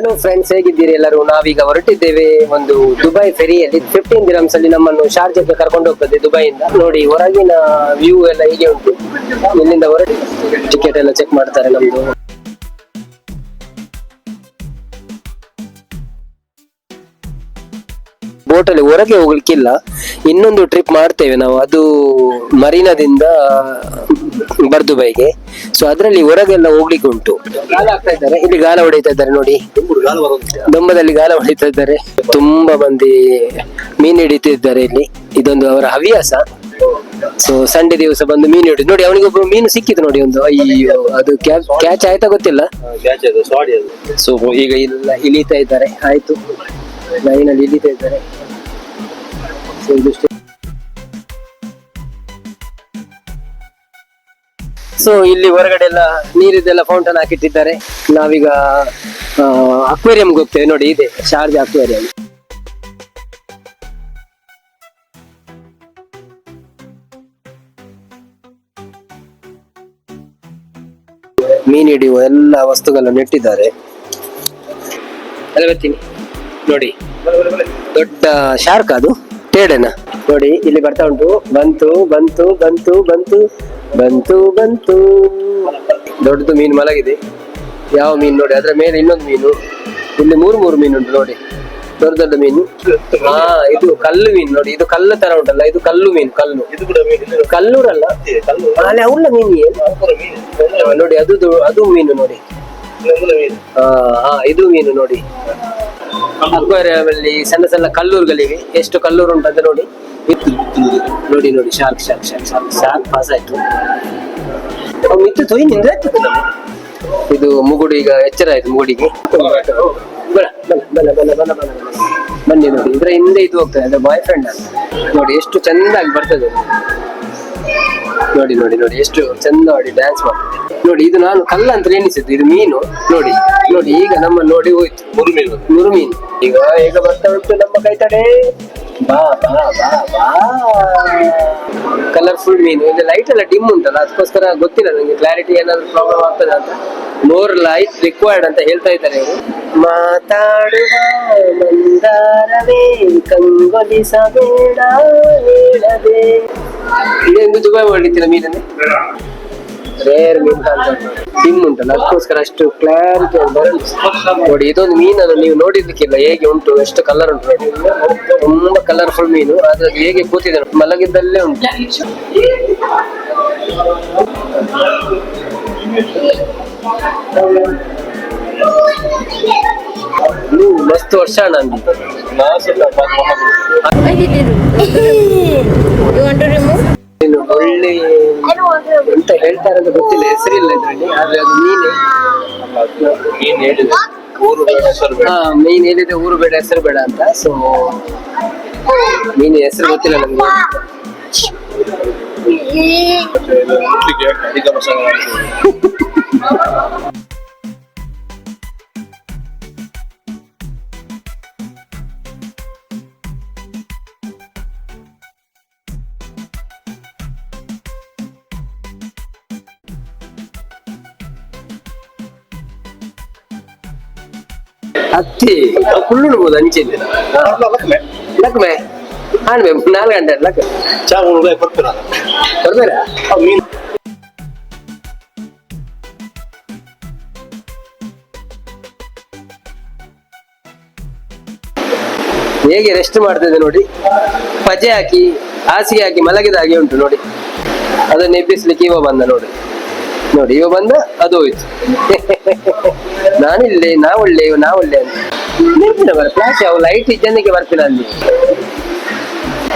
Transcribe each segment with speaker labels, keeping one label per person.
Speaker 1: Hello friends, ಹೇಗಿದ್ದೀರಿ ಎಲ್ಲರೂ? ನಾವೀಗ ಹೊರಟಿದ್ದೇವೆ ಒಂದು ದುಬೈ ಫೆರಿಯಲ್ಲಿ. 15 ದಿರಮ್ಸ್ ಅಲ್ಲಿ ನಮ್ಮನ್ನು ಶಾರ್ಜಾಕ್ಕೆ ಕರ್ಕೊಂಡು ಹೋಗ್ತದೆ ದುಬೈಯಿಂದ. ನೋಡಿ ಹೊರಗಿನ ವ್ಯೂ ಎಲ್ಲ ಹೀಗೆ ಉಂಟು. ಇಲ್ಲಿಂದ ಹೊರಟಿ ಟಿಕೆಟ್ ಎಲ್ಲ ಚೆಕ್ ಮಾಡ್ತಾರೆ ನಮ್ದು. ಬೋಟಲ್ಲಿ ಹೊರಗೆ ಹೋಗ್ಲಿಕ್ಕಿಲ್ಲ, ಇನ್ನೊಂದು ಟ್ರಿಪ್ ಮಾಡ್ತೇವೆ ನಾವು, ಅದು ಮರೀನಾದಿಂದ ಬರ್ದುಬೈಗೆ. ಸೊ ಅದ್ರಲ್ಲಿ ಹೊರಗೆಲ್ಲ ಹೋಗ್ಲಿಕ್ಕೆ ಉಂಟು. ಗಾಳ ಆಗ್ತಾ ಇದ್ದಾರೆ, ಇಲ್ಲಿ ಗಾಳ ಹೊಡಿತಾ ಇದ್ದಾರೆ ನೋಡಿ, ದೊಂಬದಲ್ಲಿ ಗಾಳ ಹೊಡಿತಾ ಇದ್ದಾರೆ. ತುಂಬಾ ಮಂದಿ ಮೀನು ಹಿಡಿತಿದ್ದಾರೆ ಇಲ್ಲಿ, ಇದೊಂದು ಅವರ ಹವ್ಯಾಸ. ಸೊ ಸಂಡೆ ದಿವಸ ಬಂದು ಮೀನು ಹಿಡಿದು ನೋಡಿ. ಅವನಿಗೊಬ್ಬ ಮೀನು ಸಿಕ್ಕಿತು ನೋಡಿ, ಒಂದು ಅಯ್ಯೋ, ಅದು ಕ್ಯಾಚ್ ಆಯ್ತಾ ಗೊತ್ತಿಲ್ಲ. ಸೊ ಈಗ ಇಲ್ಲ ಇಳಿತಾ ಇದ್ದಾರೆ, ಆಯ್ತು ಲೈನಲ್ಲಿ ಇಳಿತಾ ಇದ್ದಾರೆ. ಸೊ ಇಲ್ಲಿ ಹೊರಗಡೆ ಎಲ್ಲ ನೀರಿದ್ದೆಲ್ಲ ಫೌಂಟನ್ ಹಾಕಿಟ್ಟಿದ್ದಾರೆ. ನಾವೀಗ ಅಕ್ವೇರಿಯಂಗೆ ಹೋಗ್ತೇವೆ. ನೋಡಿ ಇದೆ ಶಾರ್ಜಾ ಅಕ್ವೇರಿಯಂ. ಮೀನು ಹಿಡಿಯುವ ಎಲ್ಲ ವಸ್ತುಗಳನ್ನು ಇಟ್ಟಿದ್ದಾರೆ. ಬರ್ತೀನಿ ನೋಡಿ, ದೊಡ್ಡ ಶಾರ್ಕ್, ಅದು ಟೇಡನ ನೋಡಿ ಇಲ್ಲಿ ಬರ್ತಾ ಉಂಟು. ಬಂತು ಬಂತು ಬಂತು ಬಂತು ಬಂತು ಬಂತು. ದೊಡ್ಡದು ಮೀನು ಮಲಗಿದೆ. ಯಾವ ಮೀನು ನೋಡಿ, ಅದ್ರ ಮೇಲೆ ಇನ್ನೊಂದು ಮೀನು. ಇಲ್ಲಿ ಮೂರು ಮೀನು ಉಂಟು ನೋಡಿ, ದೊಡ್ಡ ದೊಡ್ಡ ಮೀನು. ಇದು ಕಲ್ಲು ಮೀನು ನೋಡಿ, ಇದು ಕಲ್ಲು ತರ ಉಂಟಲ್ಲ, ಇದು ಕಲ್ಲು ಮೀನು. ಕಲ್ಲೂರಲ್ಲ, ಅಲ್ಲೇ ಅವಳ ಮೀನು ನೋಡಿ, ಅದು ಮೀನು ನೋಡಿ. ಇದು ಮೀನು ನೋಡಿ. ಅಕ್ವೇರಿಯಂ ಅಲ್ಲಿ ಸಣ್ಣ ಸಣ್ಣ ಕಲ್ಲೂರುಗಳಿವೆ. ಎಷ್ಟು ಕಲ್ಲೂರು ಉಂಟಂತ ನೋಡಿ. ನೋಡಿ ನೋಡಿ, ಶಾರ್ಕ್ ಪಾಸ್ ಆಯ್ತು. ಮಿತ್ತು ತೊಯ್ನಿಂದ ಇದು ಮುಗುಡು ಈಗ ಎಚ್ಚರ ಆಯ್ತು ಮುಗುಡಿಗೆ. ಬನ್ನಿ ನೋಡಿ, ಇದ್ರ ಹಿಂದೆ ಇದು ಹೋಗ್ತದೆ, ಅದ್ರ ಬಾಯ್ ಫ್ರೆಂಡ್ ಅಂತ ನೋಡಿ. ಎಷ್ಟು ಚಂದಾಗಿ ಬರ್ತದೆ ನೋಡಿ ನೋಡಿ ನೋಡಿ, ಎಷ್ಟು ಚಂದ ಮಾಡಿ ಡ್ಯಾನ್ಸ್ ಮಾಡ್ತದೆ ನೋಡಿ. ಇದು ನಾನು ಕಲ್ಲ ಅಂತ ಎಣಿಸಿದ್ದು, ಇದು ಮೀನು ನೋಡಿ. ನೋಡಿ ಈಗ ನಮ್ಮ ನೋಡಿ ಹೋಯ್ತು ಮುರುಮೀನು. ಈಗ ಬರ್ತಾ ಉಂಟು ನಮ್ಮ ಕೈ ತಡೆ. ಬಾ ಬಾ ಬಾ ಬಾ, ಕಲರ್ಫುಲ್ ಮೀನು. ಇದು ಲೈಟ್ ಎಲ್ಲ ಡಿಮ್ ಉಂಟಲ್ಲ, ಅದಕ್ಕೋಸ್ಕರ ಗೊತ್ತಿಲ್ಲ ನಂಗೆ ಕ್ಲಾರಿಟಿ ಏನಾದ್ರು ಪ್ರಾಬ್ಲಮ್ ಆಗ್ತದೆ ಅಂತ. ಮೋರ್ ಲೈಟ್ ರಿಕ್ವೈರ್ಡ್ ಅಂತ ಹೇಳ್ತಾ ಇದ್ದಾರೆ ಇವರು. ಮಾತಾಡುವ ಮಂದಾರವೇ ಕಂಗೊಳಿಸಬೇಡ ಹೇಳದೆ. ಇದೊಂದು ದುಬೈ ಹೊಡಿತೀರ ಮೀನನ್ನೇ ರೇರ್ ಮೀನ್ ಡಿಮ್ ಉಂಟಲ್ಲ, ಅದಕ್ಕೋಸ್ಕರ ಅಷ್ಟು ಕ್ಲಾರಿಟಿ ನೋಡಿ. ಇದೊಂದು ಮೀನನ್ನು ನೀವು ನೋಡಿರ್ಲಿಕ್ಕಿಲ್ಲ, ಹೇಗೆ ಉಂಟು, ಎಷ್ಟು ಕಲರ್ ಉಂಟು ನೋಡಿ. ತುಂಬಾ ಕಲರ್ಫುಲ್ ಮೀನು, ಆದ್ರೆ ಅದು ಹೇಗೆ ಕೂತಿದೆ ಮಲಗಿದ್ದಲ್ಲೇ ಉಂಟು. ಮಸ್ತ್ ವರ್ಷ ನಂದು. ಒಳ್ಳೆ ಎಂತ ಹೇಳ್ತಾರೆ ಅಂತ ಗೊತ್ತಿಲ್ಲ, ಹೆಸರಿಲ್ಲ ಇದ್ರಲ್ಲಿ, ಆದ್ರೆ ಅದು ಮೀನ್ ಹೇಳಿದೆ ಊರು ಬೇಡ ಹೆಸರು ಬೇಡ ಅಂತ. ಸೊ ಮೀನ್ ಹೆಸರು ಗೊತ್ತಿಲ್ಲ ನಮ್ಗೆ. ಹತ್ತಿ ಫುಲ್ಲು ನೋಡ್ಬೋದು ಅಂಚಿಲ್ಲ. ಲಕ್ಮೆ ಆಣ್ಮೆ 4 ಗಂಟೆ ಲಕ್ ಬರ್ಬೇಡ. ಹೇಗೆ ರೆಸ್ಟ್ ಮಾಡ್ತಿದೆ ನೋಡಿ. ಪಜೆ ಹಾಕಿ ಹಾಸಿಗೆ ಹಾಕಿ ಮಲಗಿದ ಹಾಗೆ ಉಂಟು ನೋಡಿ. ಅದನ್ನ ಎಬ್ಬಿಸ್ಲಿಕ್ಕೆ ಇವ ಬಂದ ನೋಡಿ. ನೋಡಿ ಇವ ಬಂದ, ಅದು ಹೋಯ್ತು. ನಾನಿಲ್ಲೆ ನಾವೊಳ್ಳೆ ಅಂತ ನಿಂತಿನ ಬರ ಫ್ಲಾಶ್. ಅವು ಲೈಟ್ ಜನಕ್ಕೆ ಬರ್ತಿಲ್ಲ ಅಲ್ಲಿ.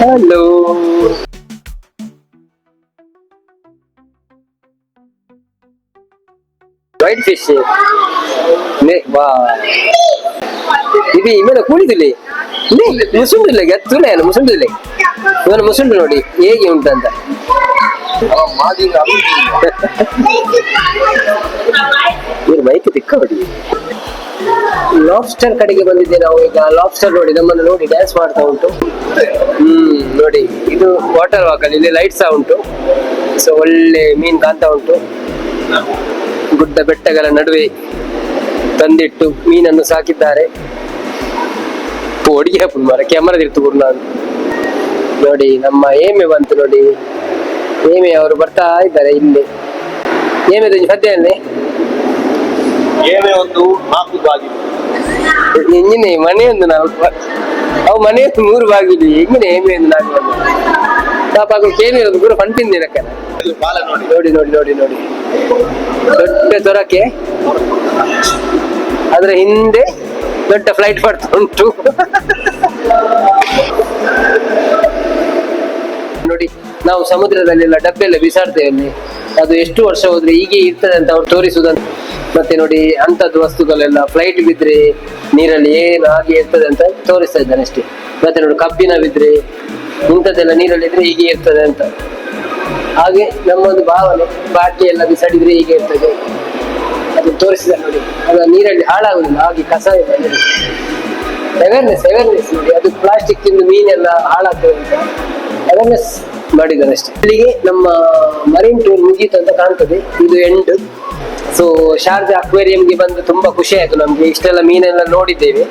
Speaker 1: Hello, white fish. ವಾ, ಇದು ಇಮೇಲೆ ಕೂಡಿದಿಲ್ಲ, ಮುಸುಂಡಿಲ್ಲ, ಗತ್ತುಲೆ ಮುಸುಂಡಿಲ್ಲ. ಇವನು ಮುಸುಂಡು ನೋಡಿ ಹೇಗೆ ಉಂಟಂತ. ಬೈಕ್ ತಿಕ್ಕ ಹೊಡಿ. ಲಾಬ್ಸ್ಟರ್ ಕಡೆಗೆ ಬಂದಿದ್ದೆ ನಾವು ಈಗ. ಲಾಬ್ಸ್ಟರ್ ನೋಡಿ ನಮ್ಮನ್ನು ನೋಡಿ ಡ್ಯಾನ್ಸ್ ಮಾಡ್ತಾ ಉಂಟು. ನೋಡಿ ಇದು ವಾಟರ್ ವಾಕ್ ಅಲ್ಲಿ, ಇಲ್ಲಿ ಲೈಟ್ ಸಹ ಉಂಟು. ಸೊ ಒಳ್ಳೆ ಮೀನ್ ಕಾಣ್ತಾ ಉಂಟು ಗುಡ್ಡ ಬೆಟ್ಟಗಳ ನಡುವೆ. ತಂದಿಟ್ಟು ಮೀನನ್ನು ಸಾಕಿದ್ದಾರೆ. ಒಡಿಗೆ ಮರ ಕ್ಯಾಮರಾ ಇರ್ತು ನಾನು ನೋಡಿ. ನಮ್ಮ ಏಮೆ ಬಂತು ನೋಡಿ, ಏಮೆ ಅವರು ಬರ್ತಾ ಇದ್ದಾರೆ ಇಲ್ಲಿ. ಏಮೆ ಸದ್ಯನೇ
Speaker 2: ಒಂದು 4 ಬಾಗಿಲು
Speaker 1: ಎಂಜಿನ ಮನೆಯೊಂದು 4 ಅವು ಮನೆಯೊಂದು 3 ಬಾಗಿಲು ಎಂಗಿನ ಏಮೆ ಒಂದು 4 ಪಾಪ ಕೇಳಿ ಪೂರ ಫಂಟಿಂದ ನೋಡಿ ನೋಡಿ ನೋಡಿ ನೋಡಿ ದೊಡ್ಡ ತೊರಕೆ, ಅದ್ರ ಹಿಂದೆ ದೊಡ್ಡ ಫ್ಲೈಟ್ ಬರ್ತಾ ಉಂಟು ನೋಡಿ. ನಾವು ಸಮುದ್ರದಲ್ಲೆಲ್ಲ ಡಬ್ಬೆ ಎಲ್ಲ ಬಿಸಾಡ್ತೇವೆ ಅಲ್ಲಿ, ಅದು ಎಷ್ಟು ವರ್ಷ ಹೋದ್ರೆ ಹೀಗೆ ಇರ್ತದೆ ಅಂತ ಅವ್ರು ತೋರಿಸುದಂತ. ಮತ್ತೆ ನೋಡಿ ಅಂತದ್ದು ವಸ್ತುಗಳೆಲ್ಲ ಫ್ಲೈಟ್ ಬಿದ್ರೆ ನೀರಲ್ಲಿ ಏನು ಹಾಗೆ ಇರ್ತದೆ ಅಂತ ತೋರಿಸ್ತಾ ಇದ್ದಾನೆ ಅಷ್ಟೇ. ಮತ್ತೆ ನೋಡಿ ಕಬ್ಬಿನ ಬಿದ್ರೆ ಇಂಥದ್ದೆಲ್ಲ ನೀರಲ್ಲಿ ಇದ್ರೆ ಹೀಗೆ ಇರ್ತದೆ ಅಂತ. ಹಾಗೆ ನಮ್ಮೊಂದು ಭಾವನೆ, ಬಾಟ್ಲಿ ಎಲ್ಲ ಬಿಸಾಡಿದ್ರೆ ಹೀಗೆ ಇರ್ತದೆ ಅದು ತೋರಿಸಿದ ನೋಡಿ. ಅದು ನೀರಲ್ಲಿ ಹಾಳಾಗುದಿಲ್ಲ, ಹಾಗೆ ಕಸ ಇಲ್ಲ. ಅವೇರ್ನೆಸ್ ನೋಡಿ, ಅದು ಪ್ಲಾಸ್ಟಿಕ್ ಇಂದ ಮೀನೆಲ್ಲ ಹಾಳಾಗ್ತದೆ ಅಂತ ಅವೇರ್ನೆಸ್ ಮಾಡಿದ್ದಾರೆ ಅಷ್ಟೇ. ಇಲ್ಲಿಗೆ ನಮ್ಮ ಮರೀನ್ ಟೂರ್ ಮುಗೀತು ಅಂತ ಕಾಣ್ತದೆ, ಇದು ಎಂಡ್. ಸೊ ಶಾರ್ಜಾ ಅಕ್ವೇರಿಯಂಗೆ ಬಂದು ತುಂಬಾ ಖುಷಿ ಆಯ್ತು ನಮ್ಗೆ, ಇಷ್ಟೆಲ್ಲ ಮೀನೆಲ್ಲ ನೋಡಿದ್ದೇವೆ.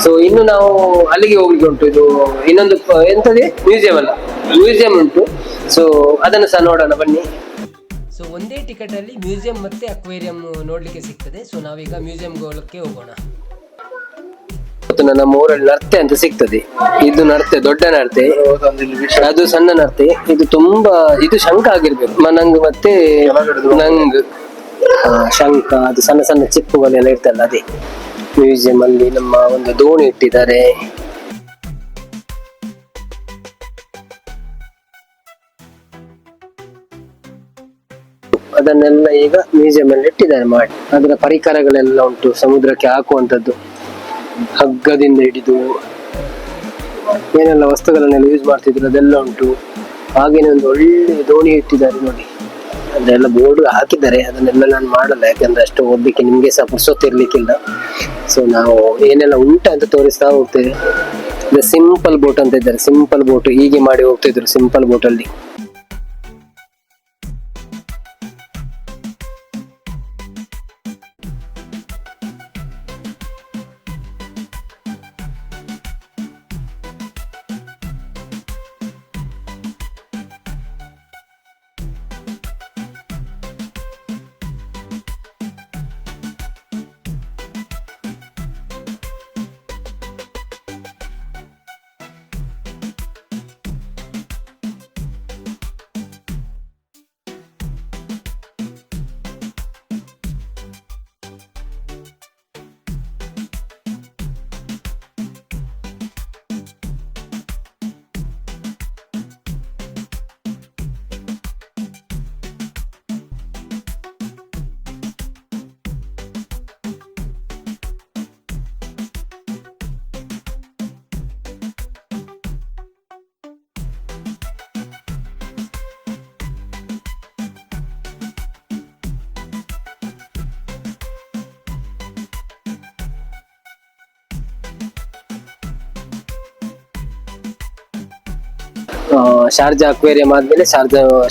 Speaker 1: ಸೊ ಇನ್ನು ನಾವು ಅಲ್ಲಿಗೆ ಹೋಗ್ಲಿಕ್ಕೆ ಉಂಟು. ಇದು ಇನ್ನೊಂದು ಎಂತದೆ ಮ್ಯೂಸಿಯಂ ಅಲ್ಲ, ಮ್ಯೂಸಿಯಂ ಉಂಟು. ಸೊ ಅದನ್ನು ಸಹ ನೋಡೋಣ ಬನ್ನಿ. ಸೊ ಒಂದೇ ಟಿಕೆಟ್ ಅಲ್ಲಿ ಮ್ಯೂಸಿಯಂ ಮತ್ತೆ ಅಕ್ವೇರಿಯಂ ನೋಡ್ಲಿಕ್ಕೆ ಸಿಗ್ತದೆ. ಸೊ ನಾವೀಗ ಮ್ಯೂಸಿಯಂಗೆ ಹೋಗೋಣ. ನಮ್ಮ ಊರಲ್ಲಿ ನರ್ತೆ ಅಂತ ಸಿಗ್ತದೆ. ಇದು ನರ್ತೆ, ದೊಡ್ಡ ನರ್ತೆ, ಅದು ಸಣ್ಣ ನರ್ತೆ. ಇದು ತುಂಬಾ ಇದು ಶಂಖ ಆಗಿರ್ಬೇಕು, ಮನಂಗ್ ಮತ್ತೆ ನಂಗ್ ಶಂಖ, ಅದು ಸಣ್ಣ ಸಣ್ಣ ಚಿಪ್ಪುಗಳೆಲ್ಲ ಇರ್ತಲ್ಲ ಅದೇ. ಮ್ಯೂಸಿಯಂ ಅಲ್ಲಿ ನಮ್ಮ ಒಂದು ದೋಣಿ ಇಟ್ಟಿದ್ದಾರೆ. ಅದನ್ನೆಲ್ಲ ಈಗ ಮ್ಯೂಸಿಯಂ ಅಲ್ಲಿ ಇಟ್ಟಿದ್ದಾರೆ ಮಾಡಿ. ಅದರ ಪರಿಕರಗಳೆಲ್ಲ ಉಂಟು, ಸಮುದ್ರಕ್ಕೆ ಹಾಕುವಂತದ್ದು, ಹಗ್ಗದಿಂದ ಹಿಡಿದು ಏನೆಲ್ಲ ವಸ್ತುಗಳನ್ನೆಲ್ಲ ಯೂಸ್ ಮಾಡ್ತಿದ್ರು ಅದೆಲ್ಲ ಉಂಟು. ಹಾಗೇನೆ ಒಂದು ಒಳ್ಳೆ ದೋಣಿ ಇಟ್ಟಿದ್ದಾರೆ ನೋಡಿ. ಅದೆಲ್ಲ ಬೋರ್ಡ್ ಹಾಕಿದ್ದಾರೆ, ಅದನ್ನೆಲ್ಲ ನಾನು ಮಾಡಲ್ಲ, ಯಾಕಂದ್ರೆ ಅಷ್ಟು ಓದ್ಲಿಕ್ಕೆ ನಿಮ್ಗೆ ಸಹ ಪುರ್ಸೊತ್ತಿರ್ಲಿಕ್ಕಿಲ್ಲ. ಸೊ ನಾವು ಏನೆಲ್ಲ ಉಂಟು ಅಂತ ತೋರಿಸ್ತಾ ಹೋಗ್ತೇವೆ. ಸಿಂಪಲ್ ಬೋಟ್ ಅಂತ ಇದ್ದಾರೆ, ಸಿಂಪಲ್ ಬೋಟ್ ಹೀಗೆ ಮಾಡಿ ಹೋಗ್ತಿದ್ರು ಸಿಂಪಲ್ ಬೋಟ್ ಅಲ್ಲಿ. ಶಾರ್ಜಾ ಅಕ್ವೇರಿಯಂ ಆದ್ಮೇಲೆ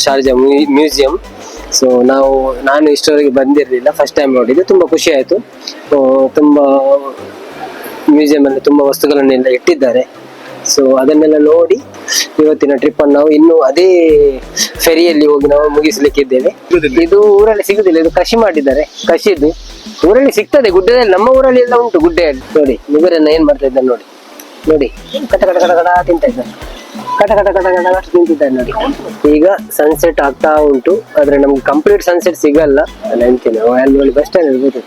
Speaker 1: ಶಾರ್ಜಾ ಮ್ಯೂಸಿಯಂ. ಸೊ ನಾನು ಇಷ್ಟವರೆಗೆ ಬಂದಿರಲಿಲ್ಲ, ಫಸ್ಟ್ ಟೈಮ್ ನೋಡಿದ್ದೆ, ತುಂಬಾ ಖುಷಿ ಆಯ್ತು. ತುಂಬಾ ಮ್ಯೂಸಿಯಂ ಅಲ್ಲಿ ತುಂಬಾ ವಸ್ತುಗಳನ್ನೆಲ್ಲ ಇಟ್ಟಿದ್ದಾರೆ. ಸೊ ಅದನ್ನೆಲ್ಲ ನೋಡಿ ಇವತ್ತಿನ ಟ್ರಿಪ್ ಅನ್ನು ನಾವು ಇನ್ನು ಅದೇ ಫೆರಿಯಲ್ಲಿ ಹೋಗಿ ನಾವು ಮುಗಿಸ್ಲಿಕ್ಕಿದ್ದೇವೆ. ಇದು ಊರಲ್ಲಿ ಸಿಗುದಿಲ್ಲ, ಇದು ಕೃಷಿ ಮಾಡಿದ್ದಾರೆ, ಕೃಷಿದು ಊರಲ್ಲಿ ಸಿಗ್ತದೆ. ಗುಡ್ಡದಲ್ಲಿ ನಮ್ಮ ಊರಲ್ಲಿ ಎಲ್ಲ ಉಂಟು, ಗುಡ್ಡೆಯಲ್ಲಿ ನೋಡಿ. ಮುಗುರನ್ನ ಏನ್ ಮಾಡ್ತಾ ಇದ್ದಾರೆ ನೋಡಿ, ನೋಡಿ ಕಟ ಕಟ ಕಟ ಕಟ ತಿಂತ ಇದ್ದಾರೆ, ಕಟ ಕಟ ಕಟ ಕಟ ತಿಂತಿದ್ದಾರೆ ನೋಡಿ. ಈಗ ಸನ್ಸೆಟ್ ಆಗ್ತಾ ಉಂಟು, ಆದ್ರೆ ನಮ್ಗೆ ಕಂಪ್ಲೀಟ್ ಸನ್ಸೆಟ್ ಸಿಗಲ್ಲ ಅಲ್ಲ ಅಂತೀನಿ. ಅಲ್ಲಿ ಬಸ್ ಸ್ಟ್ಯಾಂಡ್ ಇರ್ಬೋದು.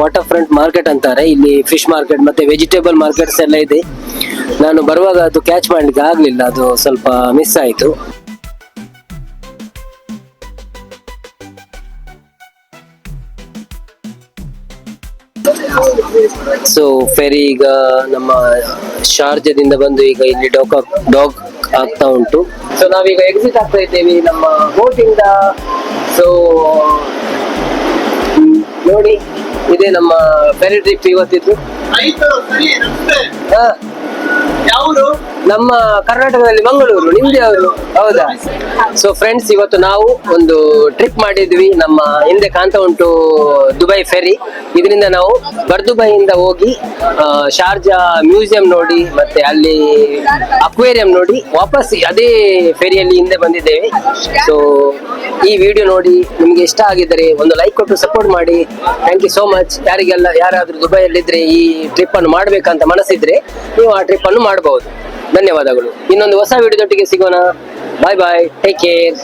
Speaker 1: ವಾಟರ್ ಫ್ರಂಟ್ ಮಾರ್ಕೆಟ್ ಅಂತಾರೆ ಇಲ್ಲಿ. ಫಿಶ್ ಮಾರ್ಕೆಟ್ ಮತ್ತೆ ವೆಜಿಟೇಬಲ್ ಮಾರ್ಕೆಟ್ಸ್ ಎಲ್ಲ ಇದೆ. ನಾನು ಬರುವಾಗ ಅದು ಕ್ಯಾಚ್ ಮಾಡ್ಲಿಕ್ಕೆ ಆಗ್ಲಿಲ್ಲ, ಅದು ಸ್ವಲ್ಪ ಮಿಸ್ ಆಯ್ತು. ಸೊ ಫೆರಿ ಈಗ ನಮ್ಮ ಶಾರ್ಜಾದಿಂದ ಬಂದು ಈಗ ಇಲ್ಲಿ ಡಾಕ್ ಆಗ್ತಾ ಉಂಟು. ಸೊ ನಾವೀಗ ಎಕ್ಸಿಟ್ ಆಗ್ತಾ ಇದ್ದೇವೆ ನಮ್ಮ ಬೋಟ್ ಇಂದ. ಸೊ ನೋಡಿ, ಇದೇ ನಮ್ಮ ಫೆರಿ ಟ್ರಿಪ್ ಇವತ್ತಿದ್ದು. ಹಾ,
Speaker 2: ಯಾವುದು?
Speaker 1: ನಮ್ಮ ಕರ್ನಾಟಕದಲ್ಲಿ ಮಂಗಳೂರು. ನಿಮ್ದು ಯಾವುದು? ಹೌದಾ? ಸೊ ಫ್ರೆಂಡ್ಸ್, ಇವತ್ತು ನಾವು ಒಂದು ಟ್ರಿಪ್ ಮಾಡಿದ್ವಿ. ನಮ್ಮ ಹಿಂದೆ ಕಾಣ್ತಾ ಉಂಟು ದುಬೈ ಫೆರಿ. ಇದರಿಂದ ನಾವು ಬರ್ದುಬೈಯಿಂದ ಹೋಗಿ ಶಾರ್ಜಾ ಮ್ಯೂಸಿಯಂ ನೋಡಿ ಮತ್ತೆ ಅಲ್ಲಿ ಅಕ್ವೇರಿಯಂ ನೋಡಿ ವಾಪಸ್ ಅದೇ ಫೆರಿಯಲ್ಲಿ ಹಿಂದೆ ಬಂದಿದ್ದೇವೆ. ಸೊ ಈ ವಿಡಿಯೋ ನೋಡಿ ನಿಮ್ಗೆ ಇಷ್ಟ ಆಗಿದ್ದರೆ ಒಂದು ಲೈಕ್ ಕೊಟ್ಟು ಸಪೋರ್ಟ್ ಮಾಡಿ. Thank you so much. ಯಾರಾದ್ರೂ ದುಬೈಯಲ್ಲಿದ್ರೆ ಈ ಟ್ರಿಪ್ ಅನ್ನು ಮಾಡ್ಬೇಕಂತ ಮನಸ್ಸಿದ್ರೆ ನೀವು ಆ ಟ್ರಿಪ್ ಅನ್ನು ಮಾಡಬಹುದು. ಧನ್ಯವಾದಗಳು. ಇನ್ನೊಂದು ಹೊಸ ವಿಡಿಯೋದೊಟ್ಟಿಗೆ ಸಿಗೋಣ. ಬಾಯ್ ಬಾಯ್, ಟೇಕ್ ಕೇರ್.